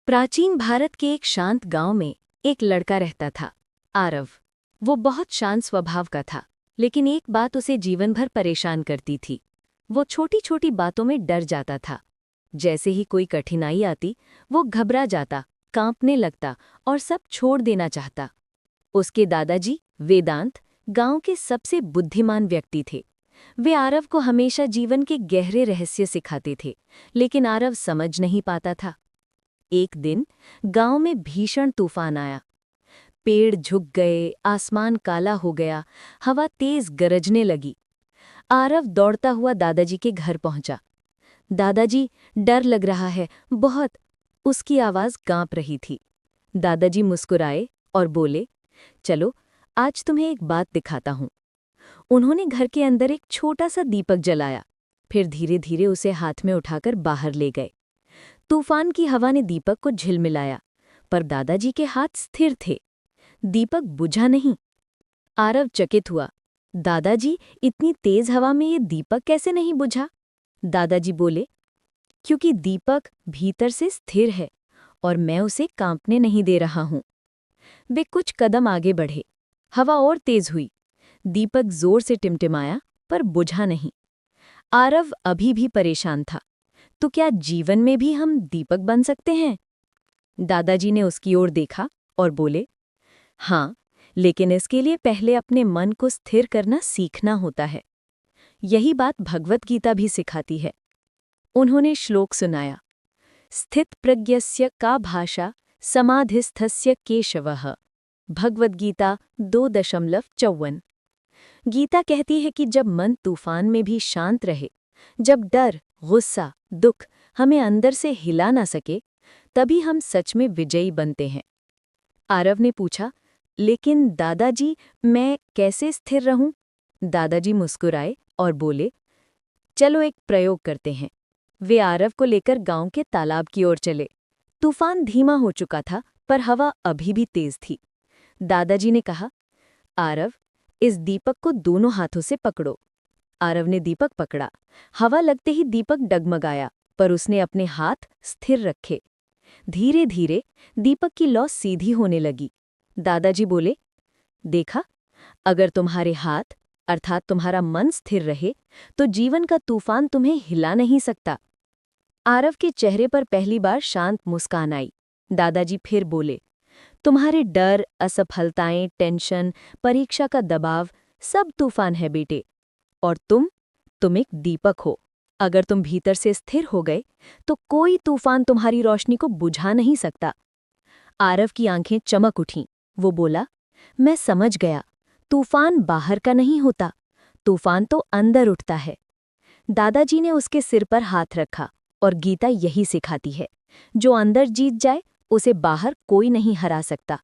प्राचीन भारत के एक शांत गांव में एक लड़का रहता था, आरव। वो बहुत शांत स्वभाव का था, लेकिन एक बात उसे जीवन भर परेशान करती थी। वो छोटी छोटी बातों में डर जाता था। जैसे ही कोई कठिनाई आती, वो घबरा जाता, कांपने लगता और सब छोड़ देना चाहता। उसके दादाजी वेदांत गांव के सबसे बुद्धिमान व्यक्ति थे। वे आरव को हमेशा जीवन के गहरे रहस्य सिखाते थे, लेकिन आरव समझ नहीं पाता था। एक दिन गांव में भीषण तूफान आया। पेड़ झुक गए, आसमान काला हो गया, हवा तेज गरजने लगी। आरव दौड़ता हुआ दादाजी के घर पहुंचा। दादाजी, डर लग रहा है बहुत। उसकी आवाज कांप रही थी। दादाजी मुस्कुराए और बोले, चलो आज तुम्हें एक बात दिखाता हूं। उन्होंने घर के अंदर एक छोटा सा दीपक जलाया, फिर धीरे धीरे उसे हाथ में उठाकर बाहर ले गए। तूफान की हवा ने दीपक को झिलमिलाया, पर दादाजी के हाथ स्थिर थे। दीपक बुझा नहीं। आरव चकित हुआ, दादाजी, इतनी तेज हवा में ये दीपक कैसे नहीं बुझा? दादाजी बोले, क्योंकि दीपक भीतर से स्थिर है और मैं उसे कांपने नहीं दे रहा हूं। वे कुछ कदम आगे बढ़े। हवा और तेज हुई। दीपक जोर से टिमटिमाया, पर बुझा नहीं। आरव अभी भी परेशान था। तो क्या जीवन में भी हम दीपक बन सकते हैं? दादाजी ने उसकी ओर देखा और बोले, हाँ, लेकिन इसके लिए पहले अपने मन को स्थिर करना सीखना होता है। यही बात भगवत गीता भी सिखाती है। उन्होंने श्लोक सुनाया, स्थित प्रज्ञस्य का भाषा समाधिस्थस्य केशवः। भगवत गीता 2:54। गीता कहती है कि जब मन तूफान में भी शांत रहे, जब डर, गुस्सा, दुख हमें अंदर से हिला ना सके, तभी हम सच में विजयी बनते हैं। आरव ने पूछा, लेकिन दादाजी, मैं कैसे स्थिर रहूं? दादाजी मुस्कुराए और बोले, चलो एक प्रयोग करते हैं। वे आरव को लेकर गांव के तालाब की ओर चले। तूफान धीमा हो चुका था, पर हवा अभी भी तेज थी। दादाजी ने कहा, आरव, इस दीपक को दोनों हाथों से पकड़ो। आरव ने दीपक पकड़ा। हवा लगते ही दीपक डगमगाया, पर उसने अपने हाथ स्थिर रखे। धीरे धीरे दीपक की लौ सीधी होने लगी। दादाजी बोले, देखा, अगर तुम्हारे हाथ अर्थात तुम्हारा मन स्थिर रहे, तो जीवन का तूफान तुम्हें हिला नहीं सकता। आरव के चेहरे पर पहली बार शांत मुस्कान आई। दादाजी फिर बोले, तुम्हारे डर, असफलताएं, टेंशन, परीक्षा का दबाव सब तूफान है बेटे, और तुम एक दीपक हो। अगर तुम भीतर से स्थिर हो गए, तो कोई तूफान तुम्हारी रोशनी को बुझा नहीं सकता। आरव की आंखें चमक उठीं। वो बोला, मैं समझ गया, तूफान बाहर का नहीं होता, तूफान तो अंदर उठता है। दादाजी ने उसके सिर पर हाथ रखा, और गीता यही सिखाती है, जो अंदर जीत जाए, उसे बाहर कोई नहीं हरा सकता।